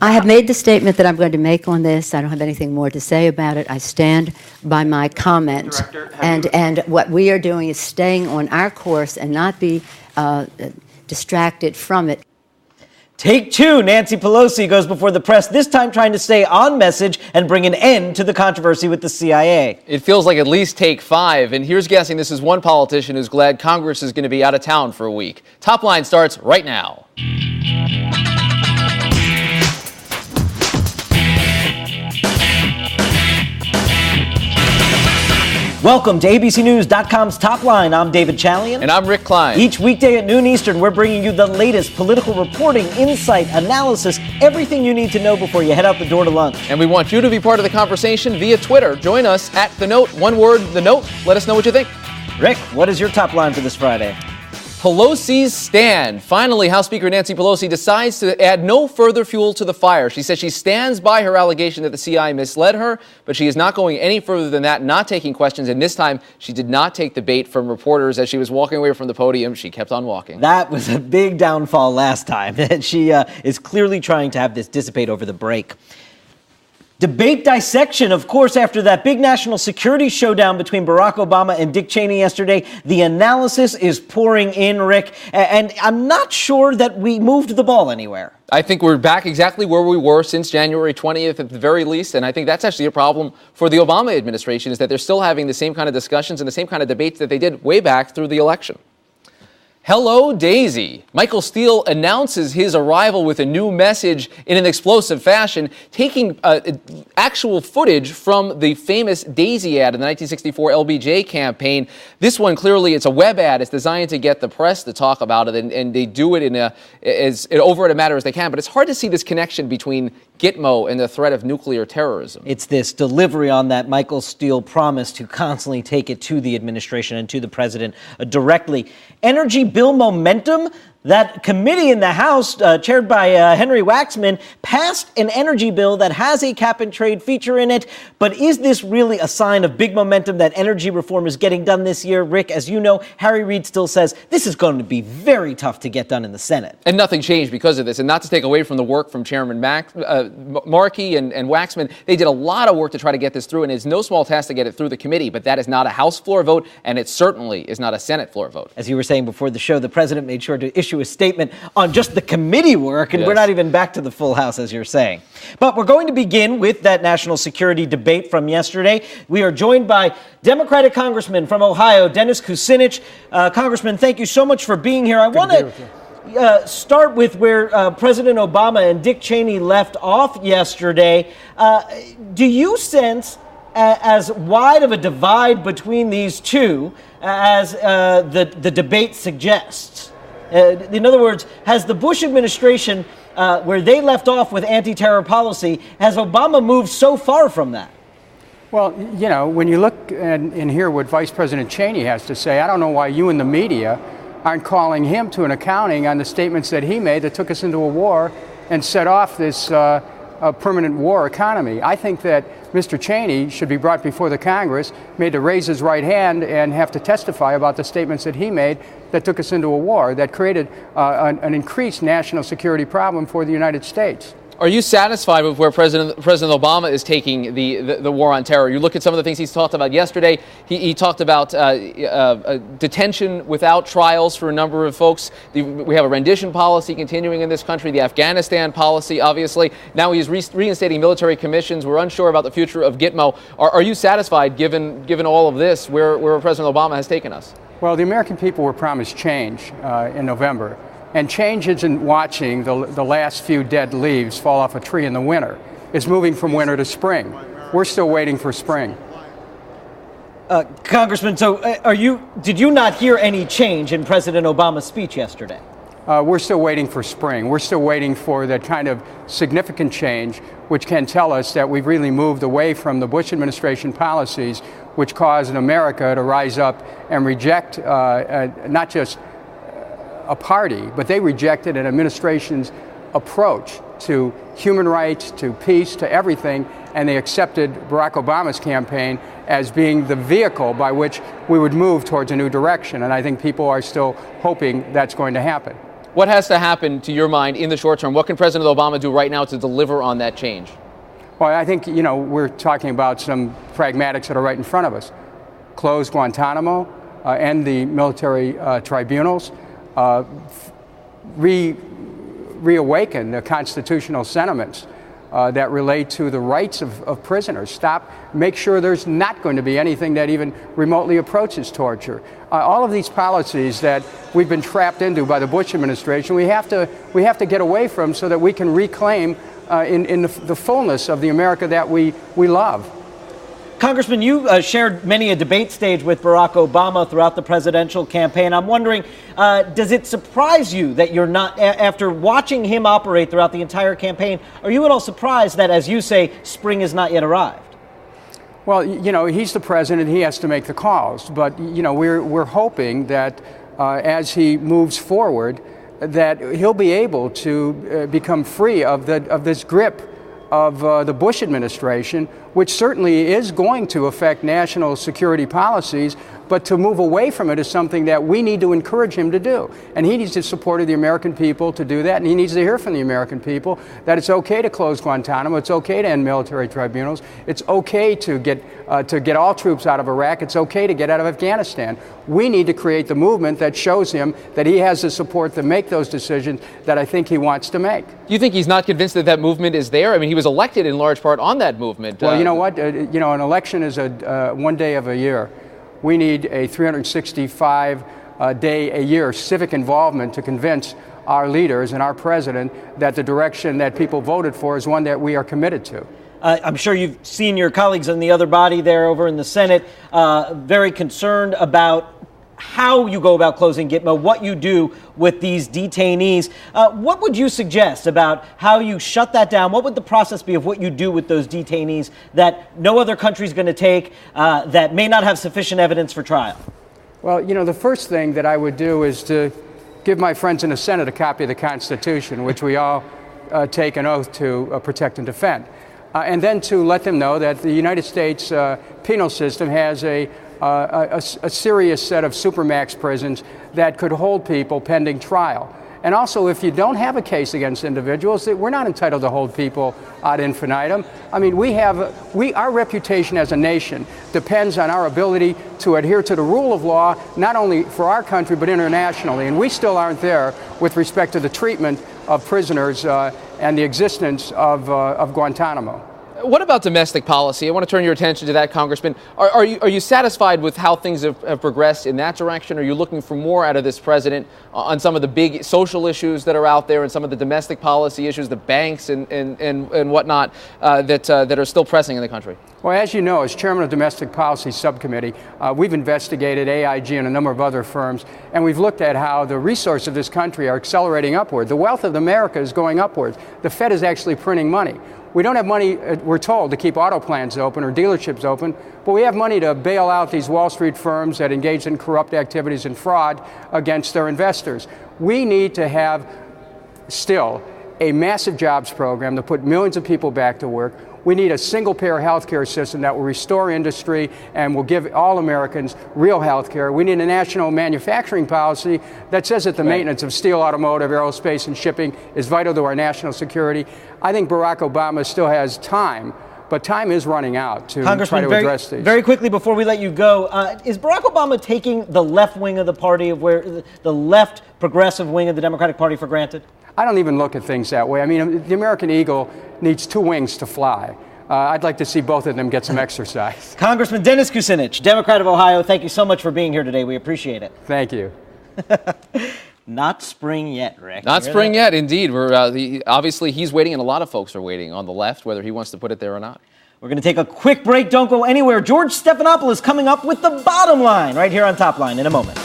I have made the statement that I'm going to make on this. I don't have anything more to say about it. I stand by my comment. Director, and what we are doing is staying on our course and not be distracted from it. Take two, Nancy Pelosi goes before the press, this time trying to stay on message and bring an end to the controversy with the CIA. It feels like at least take five, and here's guessing this is one politician who's glad Congress is going to be out of town for a week. Top Line starts right now. Welcome to ABCNews.com's Top Line. I'm David Chalian. And I'm Rick Klein. Each weekday at noon Eastern, we're bringing you the latest political reporting, insight, analysis, everything you need to know before you head out the door to lunch. And we want you to be part of the conversation via Twitter. Join us at The Note. One word, The Note. Let us know what you think. Rick, what is your top line for this Friday? Pelosi's stand. Finally, House Speaker Nancy Pelosi decides to add no further fuel to the fire. She says she stands by her allegation that the CIA misled her, but she is not going any further than that, not taking questions. And this time, she did not take the bait from reporters as she was walking away from the podium. She kept on walking. That was a big downfall last time. She is clearly trying to have this dissipate over the break. Debate dissection, of course, after that big national security showdown between Barack Obama and Dick Cheney yesterday. The analysis is pouring in, Rick, and I'm not sure that we moved the ball anywhere. I think we're back exactly where we were since January 20th at the very least, and I think that's actually a problem for the Obama administration, is that they're still having the same kind of discussions and the same kind of debates that they did way back through the election. Hello, Daisy. Michael Steele announces his arrival with a new message in an explosive fashion, taking actual footage from the famous Daisy ad in the 1964 LBJ campaign. This one, clearly, it's a web ad. It's designed to get the press to talk about it, and they do it over at a matter as they can. But it's hard to see this connection between Gitmo and the threat of nuclear terrorism. It's this delivery on that Michael Steele promise to constantly take it to the administration and to the president directly. Energy bill momentum. That committee in the House, chaired by Henry Waxman, passed an energy bill that has a cap-and-trade feature in it. But is this really a sign of big momentum that energy reform is getting done this year? Rick, as you know, Harry Reid still says this is going to be very tough to get done in the Senate. And nothing changed because of this. And not to take away from the work from Chairman Markey and Waxman, they did a lot of work to try to get this through. And it's no small task to get it through the committee. But that is not a House floor vote, and it certainly is not a Senate floor vote. As you were saying before the show, the president made sure to issue a statement on just the committee work, and yes, we're not even back to the full House, as you're saying. But we're going to begin with that national security debate from yesterday. We are joined by Democratic Congressman from Ohio, Dennis Kucinich. Congressman, thank you so much for being here. I want to start with where President Obama and Dick Cheney left off yesterday. Do you sense as wide of a divide between these two as the debate suggests? In other words, has the Bush administration, where they left off with anti-terror policy, has Obama moved so far from that? Well, you know, when you look and hear what Vice President Cheney has to say, I don't know why you and the media aren't calling him to an accounting on the statements that he made that took us into a war and set off this permanent war economy. I think that Mr. Cheney should be brought before the Congress, made to raise his right hand and have to testify about the statements that he made that took us into a war, that created an increased national security problem for the United States. Are you satisfied with where President Obama is taking the war on terror? You look at some of the things he's talked about yesterday. He talked about detention without trials for a number of folks. We have a rendition policy continuing in this country, the Afghanistan policy, obviously. Now he's reinstating military commissions. We're unsure about the future of Gitmo. Are you satisfied, given all of this, where President Obama has taken us? Well, the American people were promised change in November. And change isn't watching the last few dead leaves fall off a tree in the winter. It's moving from winter to spring. We're still waiting for spring. Congressman, so did you not hear any change in President Obama's speech yesterday? We're still waiting for spring. We're still waiting for that kind of significant change, which can tell us that we've really moved away from the Bush administration policies, which caused America to rise up and reject not just a party, but they rejected an administration's approach to human rights, to peace, to everything, and they accepted Barack Obama's campaign as being the vehicle by which we would move towards a new direction. And I think people are still hoping that's going to happen. What has to happen, to your mind, in the short term? What can President Obama do right now to deliver on that change? Well, I think, we're talking about some pragmatics that are right in front of us. Close Guantanamo, end the military tribunals, reawaken the constitutional sentiments that relate to the rights of prisoners. Make sure there's not going to be anything that even remotely approaches torture. All of these policies that we've been trapped into by the Bush administration, we have to get away from so that we can reclaim in the fullness of the America that we love. Congressman, you shared many a debate stage with Barack Obama throughout the presidential campaign. I'm wondering, does it surprise you that you're not, after watching him operate throughout the entire campaign, are you at all surprised that, as you say, spring has not yet arrived? Well, he's the president. He has to make the calls. But, we're hoping that as he moves forward, that he'll be able to become free of this grip of the Bush administration, which certainly is going to affect national security policies, but to move away from it is something that we need to encourage him to do. And he needs the support of the American people to do that, and he needs to hear from the American people that it's okay to close Guantanamo, it's okay to end military tribunals, it's okay to get all troops out of Iraq, it's okay to get out of Afghanistan. We need to create the movement that shows him that he has the support to make those decisions that I think he wants to make. Do you think he's not convinced that that movement is there? I mean, he was elected in large part on that movement. Well, you know what? An election is one day of a year. We need a 365-day-a-year civic involvement to convince our leaders and our president that the direction that people voted for is one that we are committed to. I'm sure you've seen your colleagues in the other body there over in the Senate very concerned about how you go about closing Gitmo, what you do with these detainees. What would you suggest about how you shut that down? What would the process be of what you do with those detainees that no other country is going to take, that may not have sufficient evidence for trial? Well, the first thing that I would do is to give my friends in the Senate a copy of the Constitution, which we all take an oath to protect and defend. And then to let them know that the United States penal system has a serious set of supermax prisons that could hold people pending trial. And also, if you don't have a case against individuals, we're not entitled to hold people ad infinitum. I mean, our reputation as a nation depends on our ability to adhere to the rule of law, not only for our country, but internationally. And we still aren't there with respect to the treatment of prisoners and the existence of Guantanamo. What about domestic policy? I want to turn your attention to that, Congressman. Are you satisfied with how things have progressed in that direction? Are you looking for more out of this president on some of the big social issues that are out there and some of the domestic policy issues, the banks and whatnot that are still pressing in the country? Well, as you know, as chairman of the Domestic Policy Subcommittee, we've investigated AIG and a number of other firms, and we've looked at how the resources of this country are accelerating upward. The wealth of America is going upwards. The Fed is actually printing money. We don't have money, we're told, to keep auto plants open or dealerships open, but we have money to bail out these Wall Street firms that engage in corrupt activities and fraud against their investors. We need to have still a massive jobs program to put millions of people back to work. We need a single-payer health care system that will restore industry and will give all Americans real health care. We need a national manufacturing policy that says that the maintenance of steel, automotive, aerospace, and shipping is vital to our national security. I think Barack Obama still has time, but time is running out to try to address these. Very quickly before we let you go, is Barack Obama taking the left wing of the party, the left progressive wing of the Democratic Party, for granted? I don't even look at things that way. I mean, the American eagle needs two wings to fly. I'd like to see both of them get some exercise. Congressman Dennis Kucinich, Democrat of Ohio, thank you so much for being here today. We appreciate it. Thank you. Not spring yet, Rick. Not spring yet, indeed. Obviously, he's waiting, and a lot of folks are waiting on the left, whether he wants to put it there or not. We're going to take a quick break. Don't go anywhere. George Stephanopoulos coming up with the bottom line right here on Top Line in a moment.